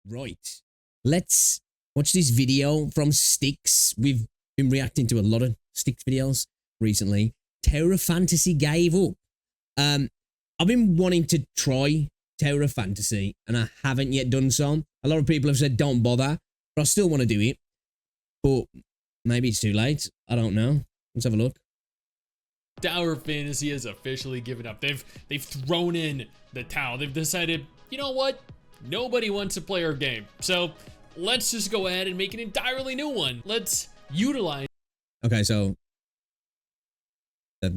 Right. Let's watch this video from Styx. We've been reacting to a lot of Styx videos recently. Tower Fantasy gave up. I've been wanting to try Tower Fantasy and I haven't yet done so. A lot of people have said don't bother, but I still want to do it. But maybe it's too late. I don't know. Let's have a look. Tower Fantasy has officially given up. They've thrown in the towel. They've decided, you know what? Nobody wants to play our game. So let's just go ahead and make an entirely new one. Let's utilize. Okay, so the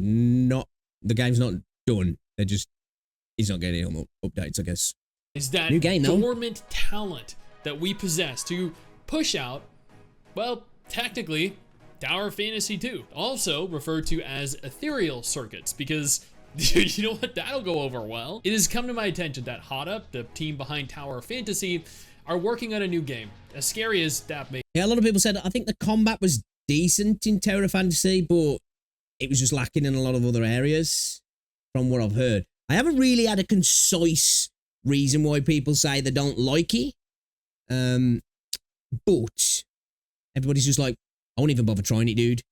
game's not done. He's not getting any updates, I guess. Is that new game, though. Dormant talent that we possess to push out, well, technically, Tower Fantasy 2, also referred to as Ethereal Circuits, because you know what, that'll go over well. It has come to my attention that Hotta, the team behind Tower Fantasy, are working on a new game. As scary as that may be. Yeah, a lot of people said, I think the combat was decent in Tower Fantasy, but it was just lacking in a lot of other areas, from what I've heard. I haven't really had a concise reason why people say they don't like it, but everybody's just like, I won't even bother trying it, dude.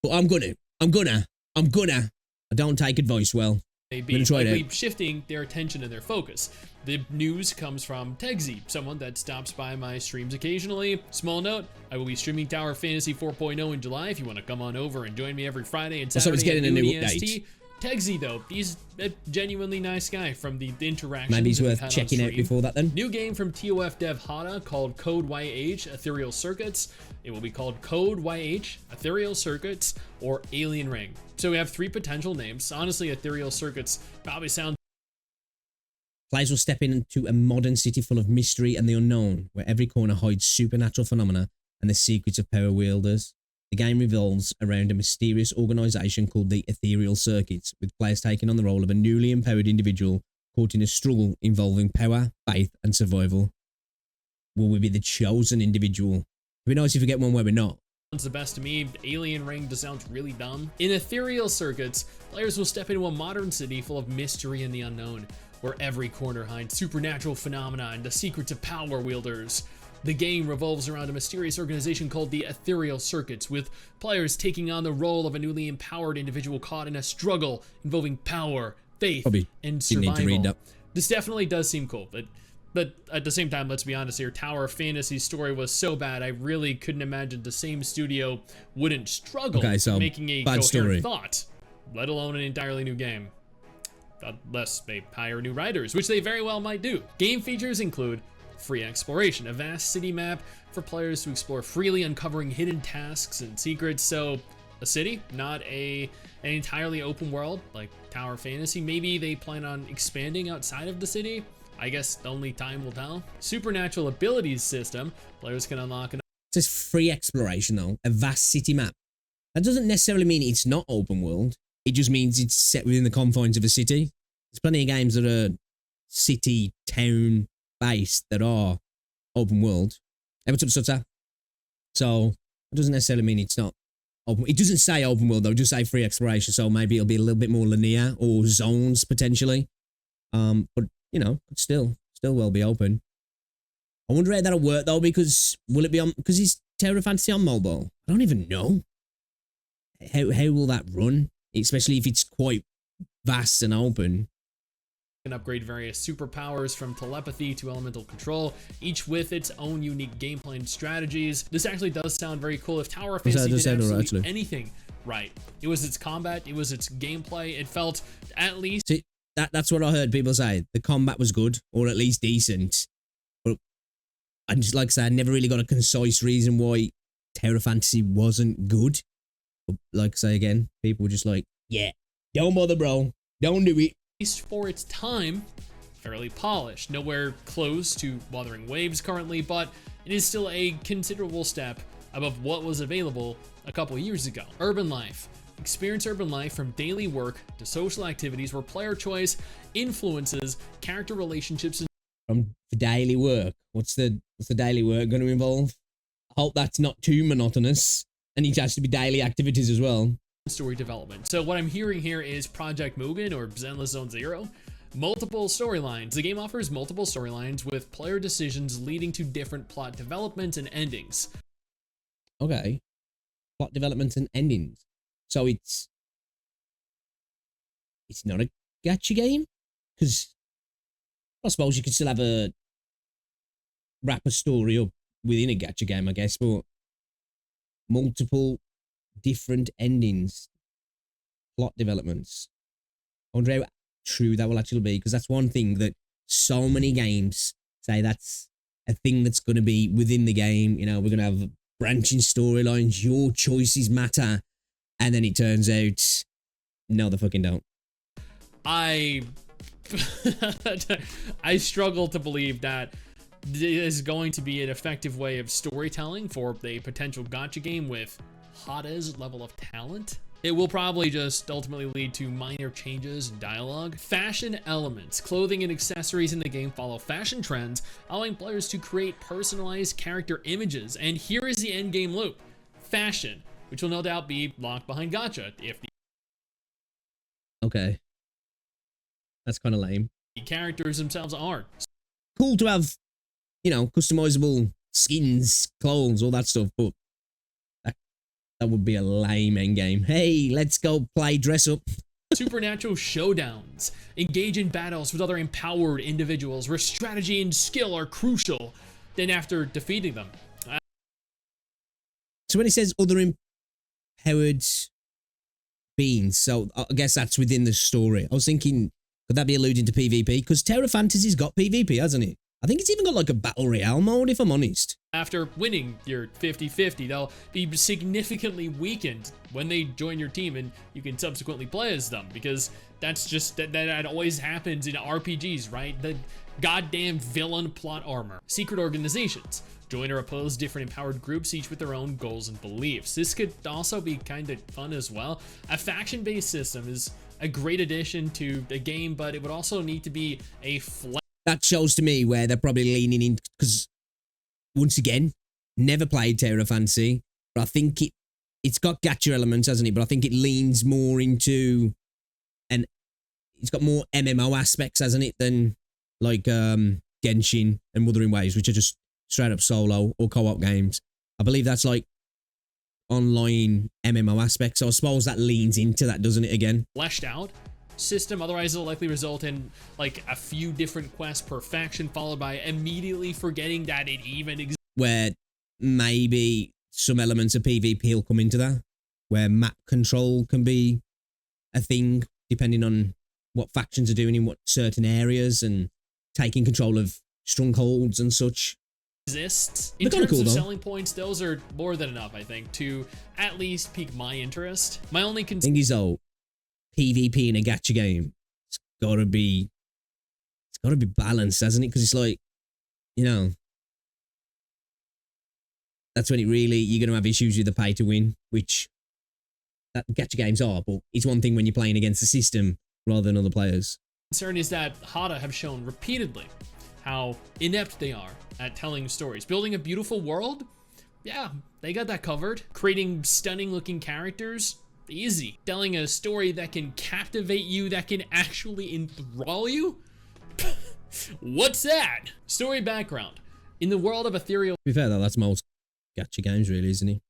But I'm gonna. I don't take advice well. Maybe likely shifting their attention and their focus. The news comes from Tegzy, someone that stops by my streams occasionally. Small note, I will be streaming Tower Fantasy 4.0 in July if you want to come on over and join me every Friday and Saturday. So it's getting a new update. Tegzy, though, he's a genuinely nice guy from the interactions. Maybe he's worth checking out before that then. New game from TOF dev Hotta called Code YH Ethereal Circuits. It will be called Code YH Ethereal Circuits or Alien Ring. So we have 3 potential names. Honestly, Ethereal Circuits probably sounds. Players will step into a modern city full of mystery and the unknown, where every corner hides supernatural phenomena and the secrets of power wielders. The game revolves around a mysterious organization called the Ethereal Circuits, with players taking on the role of a newly empowered individual caught in a struggle involving power, faith, and survival. Will we be the chosen individual? It'd be nice if we get one where we're not. Sounds the best to me. Alien Ring just sounds really dumb. In Ethereal Circuits, players will step into a modern city full of mystery and the unknown, where every corner hides supernatural phenomena and the secrets of power wielders. The game revolves around a mysterious organization called the Ethereal Circuits, with players taking on the role of a newly empowered individual caught in a struggle involving power, faith, and survival. This definitely does seem cool, but at the same time, let's be honest here, Tower Fantasy's story was so bad, I really couldn't imagine the same studio wouldn't struggle making a coherent thought, let alone an entirely new game. Unless they hire new writers, which they very well might do. Game features include free exploration, a vast city map for players to explore freely, uncovering hidden tasks and secrets. So a city, not an entirely open world like Tower Fantasy. Maybe they plan on expanding outside of the city. I guess only time will tell. Supernatural abilities system, players can unlock. It says free exploration though, a vast city map. That doesn't necessarily mean it's not open world. It just means it's set within the confines of a city. There's plenty of games that are city, town based that are open world. What's up, Sutter? So it doesn't necessarily mean it's not open. It doesn't say open world though, just say free exploration. So maybe it'll be a little bit more linear or zones potentially. But you know, still will be open. I wonder how that'll work though, because will it be on? Because is Tower Fantasy on mobile? I don't even know. How will that run? Especially if it's quite vast and open. Can upgrade various superpowers from telepathy to elemental control, each with its own unique gameplay and strategies. This actually does sound very cool. If Tower Fantasy did absolutely anything right, it was its combat, it was its gameplay. It felt at least. See, that's what I heard people say. The combat was good, or at least decent. But I just like I said, I never really got a concise reason why Tower Fantasy wasn't good. But like I say again, people were just like, yeah, don't bother, bro. Don't do it. For its time, fairly polished. Nowhere close to Wuthering Waves currently, but it is still a considerable step above what was available a couple years ago. Urban life. Experience urban life from daily work to social activities where player choice influences character relationships. From daily work, what's the daily work going to involve? I hope that's not too monotonous, and it has to be daily activities as well. Story development. So what I'm hearing here is Project Mugen or Zenless Zone Zero. Multiple storylines. The game offers multiple storylines with player decisions leading to different plot developments and endings. Okay. Plot development and endings. So it's not a gacha game? Because I suppose you could still have wrap a story up within a gacha game, I guess, but multiple different endings, plot developments. I wonder how true that will actually be, because that's one thing that so many games say that's a thing that's going to be within the game. You know, we're going to have branching storylines, your choices matter, and then it turns out, no, they fucking don't. I struggle to believe that is going to be an effective way of storytelling for a potential gacha game with Hotta's level of talent. It will probably just ultimately lead to minor changes in dialogue. Fashion elements. Clothing and accessories in the game follow fashion trends, allowing players to create personalized character images. And here is the end game loop. Fashion, which will no doubt be locked behind gacha if the Okay. That's kind of lame. characters themselves are. Cool to have, you know, customizable skins, clothes, all that stuff, but that would be a lame endgame. Hey, let's go play dress up. Supernatural showdowns. Engage in battles with other empowered individuals where strategy and skill are crucial. Then after defeating them. So when it says other empowered beings, so I guess that's within the story. I was thinking, could that be alluding to PvP? Because Terra Fantasy's got PvP, hasn't it? I think it's even got like a Battle Royale mode, if I'm honest. After winning your 50-50, they'll be significantly weakened when they join your team, and you can subsequently play as them, because that's just, that always happens in RPGs, right? The goddamn villain plot armor. Secret organizations. Join or oppose different empowered groups, each with their own goals and beliefs. This could also be kind of fun as well. A faction-based system is a great addition to the game, but it would also need to be a that shows to me where they're probably leaning in, because once again, never played Terra Fantasy, but I think it's got gacha elements, hasn't it? But I think it leans more into, and it's got more MMO aspects, hasn't it, than like Genshin and Wuthering Waves, which are just straight up solo or co-op games. I believe that's like online MMO aspects, so I suppose that leans into that, doesn't it, again? Fleshed out system, otherwise it'll likely result in like a few different quests per faction, followed by immediately forgetting that it even exists. Where maybe some elements of PvP will come into that, where map control can be a thing, depending on what factions are doing in what certain areas, and taking control of strongholds and such. Exists. In terms of selling points, those are more than enough, I think, to at least pique my interest. My only concern is, though, PvP in a gacha game, it's gotta be balanced, hasn't it? Because it's like, you know, that's when it really, you're gonna have issues with the pay to win, which that gacha games are, but it's one thing when you're playing against the system rather than other players. Concern is that Hotta have shown repeatedly how inept they are at telling stories. Building a beautiful world, yeah, they got that covered. Creating stunning looking characters, easy. Telling a story that can captivate you, that can actually enthrall you? What's that? Story background. In the world of Ethereal... To be fair though, that's most gacha games really, isn't it?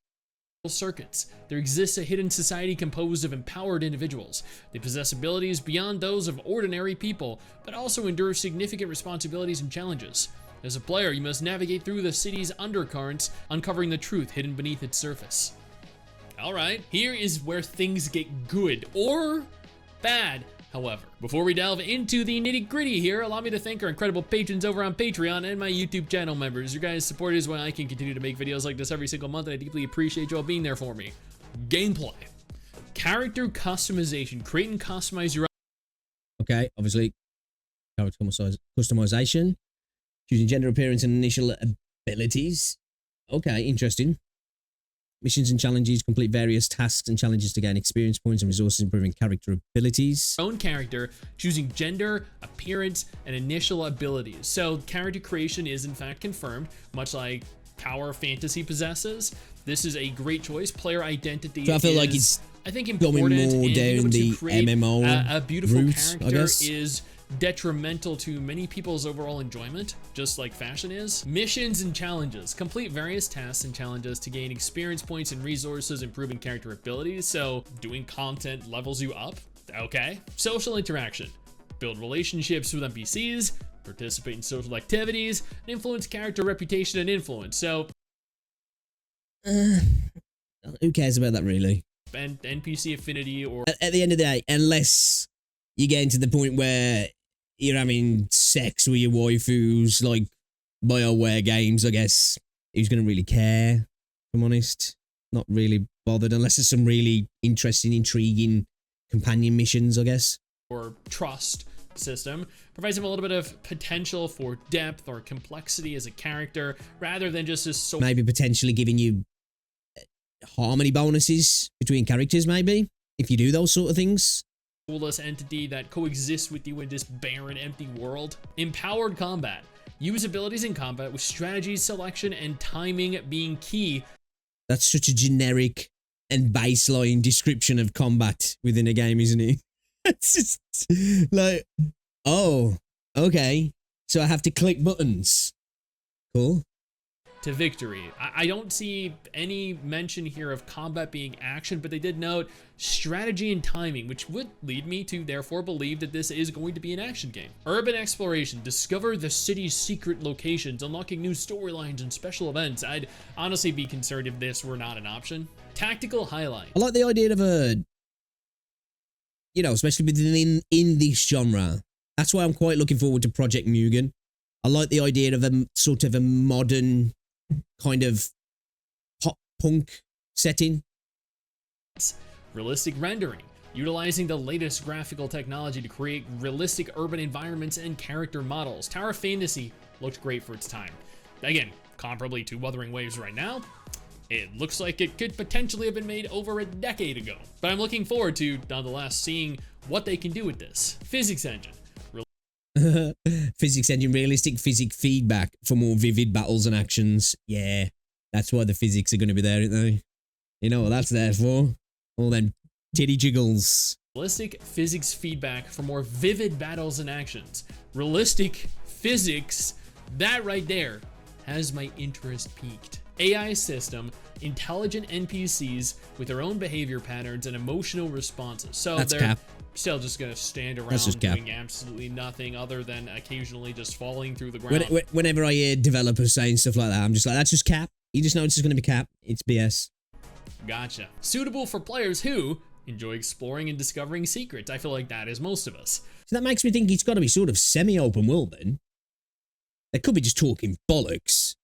Circuits. There exists a hidden society composed of empowered individuals. They possess abilities beyond those of ordinary people, but also endure significant responsibilities and challenges. As a player, you must navigate through the city's undercurrents, uncovering the truth hidden beneath its surface. Alright, here is where things get good, or bad, however. Before we delve into the nitty-gritty here, allow me to thank our incredible patrons over on Patreon and my YouTube channel members. Your guys' support is why I can continue to make videos like this every single month, and I deeply appreciate you all being there for me. Gameplay. Character customization. Create and customize your own. Okay, obviously, character customization. Choosing gender, appearance, and initial abilities. Okay, interesting. Missions and challenges. Complete various tasks and challenges to gain experience points and resources, improving character abilities. Own character, choosing gender, appearance, and initial abilities. So character creation is in fact confirmed, much like Tower Fantasy possesses. This is a great choice. Player identity. So I feel like it's, I think, important going more down the MMO a beautiful route, character is detrimental to many people's overall enjoyment, just like fashion is. Missions and challenges. Complete various tasks and challenges to gain experience points and resources, improving character abilities. So doing content levels you up. Okay. Social interaction. Build relationships with NPCs, participate in social activities, and influence character reputation and influence. So who cares about that really? And NPC affinity, or at the end of the day, unless you get into the point where you're having sex with your waifus, like BioWare games, I guess, who's going to really care? If I'm honest, not really bothered unless there's some really interesting, intriguing companion missions, I guess. Or trust system provides him a little bit of potential for depth or complexity as a character, rather than just as so maybe potentially giving you harmony bonuses between characters, maybe, if you do those sort of things. Soulless entity that coexists with you in this barren, empty world. Empowered combat. Use abilities in combat with strategy, selection, and timing being key. That's such a generic and baseline description of combat within a game, isn't it? It's just like, oh, okay, so I have to click buttons. Cool. To victory. I don't see any mention here of combat being action, but they did note strategy and timing, which would lead me to therefore believe that this is going to be an action game. Urban exploration. Discover the city's secret locations, unlocking new storylines and special events. I'd honestly be concerned if this were not an option. Tactical highlight. I like the idea of a, you know, especially within in this genre. That's why I'm quite looking forward to Project Mugen. I like the idea of a sort of a modern kind of pop punk setting. Realistic rendering. Utilizing the latest graphical technology to create realistic urban environments and character models. Tower Fantasy looked great for its time. Again, comparably to Wuthering Waves right now, it looks like it could potentially have been made over a decade ago. But I'm looking forward to, nonetheless, seeing what they can do with this. Physics engine. Physics engine, realistic physics feedback for more vivid battles and actions. Yeah, that's why the physics are going to be there, aren't they? You know what that's there for? All them titty jiggles. Realistic physics feedback for more vivid battles and actions. Realistic physics, that right there has my interest peaked. AI system, intelligent NPCs with their own behavior patterns and emotional responses. So that's they're cap. Still just gonna stand around doing absolutely nothing other than occasionally just falling through the ground. Whenever I hear developers saying stuff like that, I'm just like, that's just cap. You just know it's just gonna be cap. It's BS. Gotcha. Suitable for players who enjoy exploring and discovering secrets. I feel like that is most of us. So that makes me think it's got to be sort of semi-open world then. They could be just talking bollocks.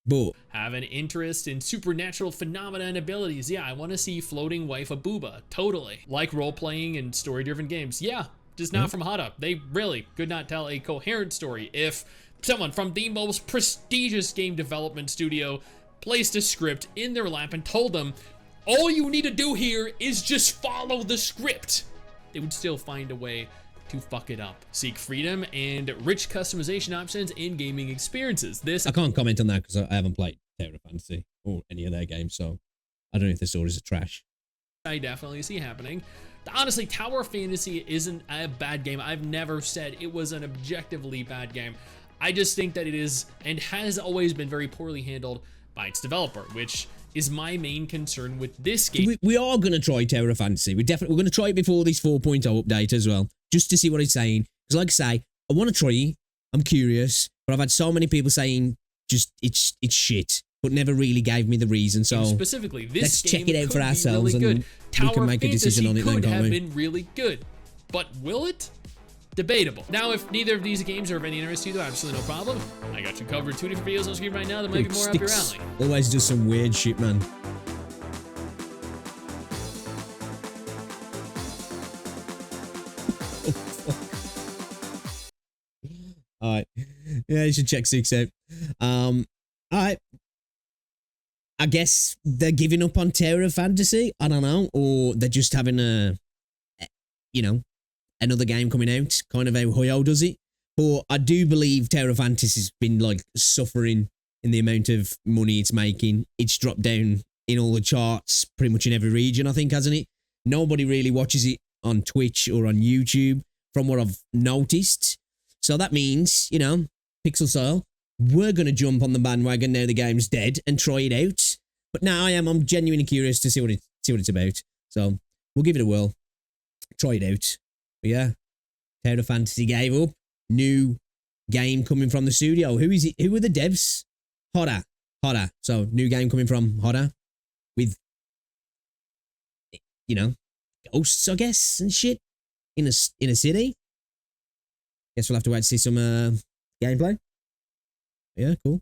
But have an interest in supernatural phenomena and abilities. Yeah, I want to see floating waifu booba. Totally. Like role-playing and story-driven games. Yeah, just not from Hotta. They really could not tell a coherent story if someone from the most prestigious game development studio placed a script in their lap and told them, all you need to do here is just follow the script. They would still find a way to fuck it up. Seek freedom and rich customization options in gaming experiences. I can't comment on that because I haven't played Tower Fantasy or any of their games, so I don't know if the stories are trash. I definitely see happening. Honestly, Tower Fantasy isn't a bad game. I've never said it was an objectively bad game. I just think that it is and has always been very poorly handled by its developer, which is my main concern with this game. We are going to try Tower Fantasy. We're going to try it before this 4.0 update as well, just to see what it's saying. Because like I say, I want to try it. I'm curious, but I've had so many people saying just it's shit, but never really gave me the reason. So specifically, this let's game check it out for ourselves really and Tower we can make a decision on it then, could can't have we? been really good, but will it? Debatable. Now, if neither of these games are of any interest to you, though, absolutely no problem. I got you covered. 2 different videos on screen right now that might be more up your alley. Always does some weird shit, man. Alright. Yeah, you should check 6 out. Alright. I guess they're giving up on Tower of Fantasy. I don't know. Or they're just having another game coming out, kind of how Hoyo does it. But I do believe Tower of Fantasy's been like suffering in the amount of money it's making. It's dropped down in all the charts, pretty much in every region, I think, hasn't it? Nobody really watches it on Twitch or on YouTube. from what I've noticed. So that means, you know, Pixel Style, we're going to jump on the bandwagon now the game's dead and try it out. But now I'm genuinely curious to see what it's about. So we'll give it a whirl. Try it out. But yeah, Tower Fantasy gave up. New game coming from the studio. Who is it? Who are the devs? Hotta. So new game coming from Hotta with, you know, ghosts, I guess, and shit in a city. Guess we'll have to wait to see some gameplay. Yeah, cool.